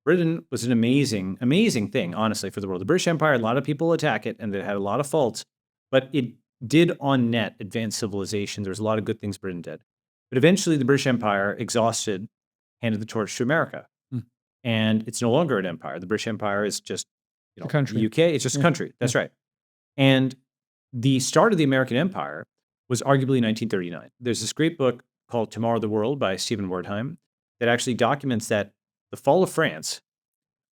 Britain was an amazing, amazing thing, honestly, for the world. The British Empire, a lot of people attack it, and it had a lot of faults, but it did on net advance civilization. There's a lot of good things Britain did. But eventually, the British Empire, exhausted, handed the torch to America. Mm. And it's no longer an empire. The British Empire is just, A country. the UK, it's just a country. That's right. And the start of the American Empire was arguably 1939. There's this great book called Tomorrow the World by Stephen Wertheim that actually documents that the fall of France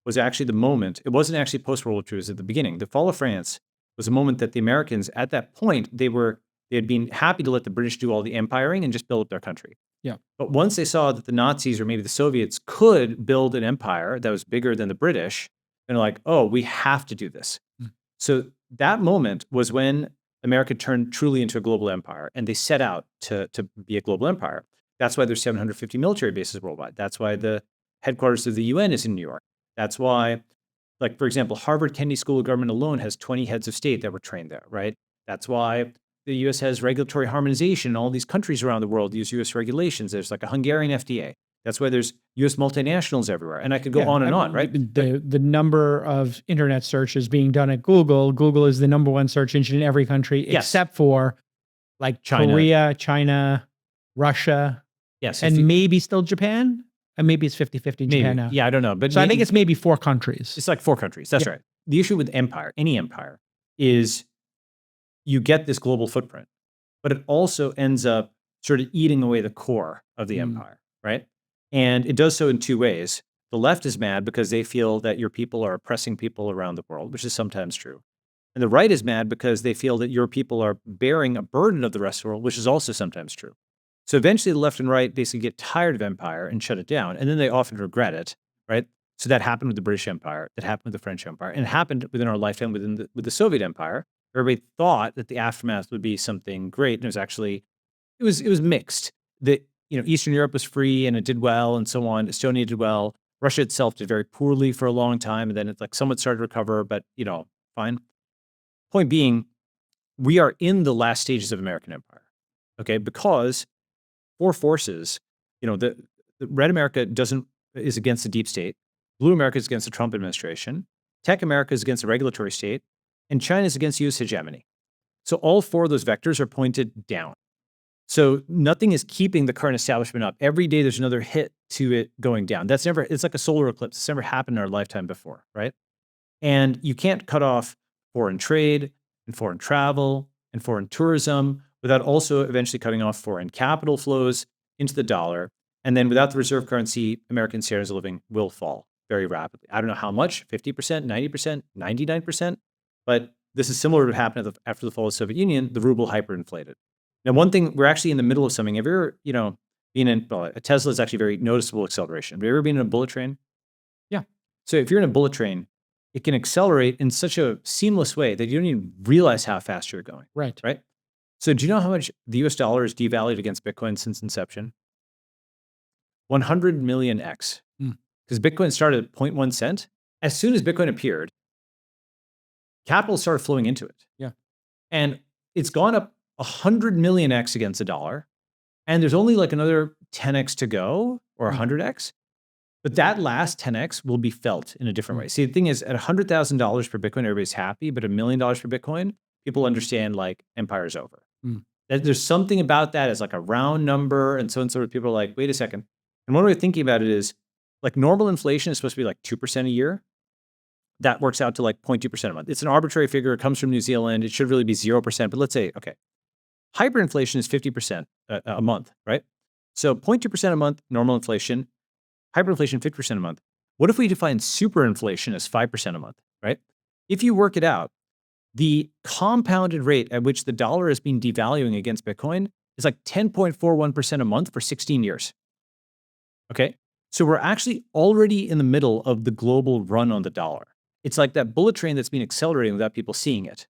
was actually the moment, it wasn't actually post-World War II, it was at the beginning. The fall of France was a moment that the Americans, at that point, they had been happy to let the British do all the empiring and just build up their country. Yeah. But once they saw that the Nazis or maybe the Soviets could build an empire that was bigger than the British, they're like, oh, we have to do this. Mm. So that moment was when America turned truly into a global empire, and they set out to be a global empire. That's why there's 750 military bases worldwide. That's why the headquarters of the UN is in New York. That's why, like, for example, Harvard Kennedy School of Government alone has 20 heads of state that were trained there, right? That's why the US has regulatory harmonization. All these countries around the world use US regulations. There's like a Hungarian FDA. That's why there's US multinationals everywhere. And I could go on and on, right? The number of internet searches being done at Google. Google is the #1 search engine in every country except for like China. Korea, China, Russia, and maybe still Japan. And maybe it's 50-50 Japan now. Yeah, I don't know. But so I think it's maybe 4 countries. It's like 4 countries. That's right. The issue with empire, any empire, is you get this global footprint, but it also ends up sort of eating away the core of the empire, right? And it does so in 2 ways. The left is mad because they feel that your people are oppressing people around the world, which is sometimes true. And the right is mad because they feel that your people are bearing a burden of the rest of the world, which is also sometimes true. So eventually the left and right basically get tired of empire and shut it down. And then they often regret it, right? So that happened with the British Empire, that happened with the French Empire, and it happened within our lifetime with the Soviet Empire. Everybody thought that the aftermath would be something great. And it was actually, it was mixed. That, Eastern Europe was free and it did well and so on. Estonia did well. Russia itself did very poorly for a long time. And then it's like somewhat started to recover, but fine. Point being, we are in the last stages of American empire, okay? Because 4 forces, the red America is against the deep state, blue America is against the Trump administration, tech America is against the regulatory state, and China is against US hegemony. So all 4 of those vectors are pointed down. So nothing is keeping the current establishment up. Every day there's another hit to it going down. It's like a solar eclipse. It's never happened in our lifetime before, right? And you can't cut off foreign trade and foreign travel and foreign tourism without also eventually cutting off foreign capital flows into the dollar. And then without the reserve currency, American standards of living will fall very rapidly. I don't know how much, 50%, 90%, 99%, but this is similar to what happened after the fall of the Soviet Union. The ruble hyperinflated. Now, one thing, we're actually in the middle of something. Have you ever, a Tesla is actually very noticeable acceleration. Have you ever been in a bullet train? Yeah. So if you're in a bullet train, it can accelerate in such a seamless way that you don't even realize how fast you're going. Right. Right? So do you know how much the US dollar is devalued against Bitcoin since inception? 100 million X. Because Bitcoin started at 0.1 cent. As soon as Bitcoin appeared, capital started flowing into it. Yeah. And it's gone up 100 million X against the dollar. And there's only like another 10X to go or 100X. But that last 10X will be felt in a different way. See, the thing is, at $100,000 per Bitcoin, everybody's happy. But $1 million per Bitcoin, people understand like empire's over. There's something about that as like a round number. And so on, sort of people are like, wait a second. And one way of thinking about it is like normal inflation is supposed to be like 2% a year. That works out to like 0.2% a month. It's an arbitrary figure. It comes from New Zealand. It should really be 0%. But let's say, okay, hyperinflation is 50% a month, right? So 0.2% a month, normal inflation, hyperinflation 50% a month. What if we define superinflation as 5% a month, right? If you work it out, the compounded rate at which the dollar has been devaluing against Bitcoin is like 10.41% a month for 16 years. Okay? So we're actually already in the middle of the global run on the dollar. It's like that bullet train that's been accelerating without people seeing it.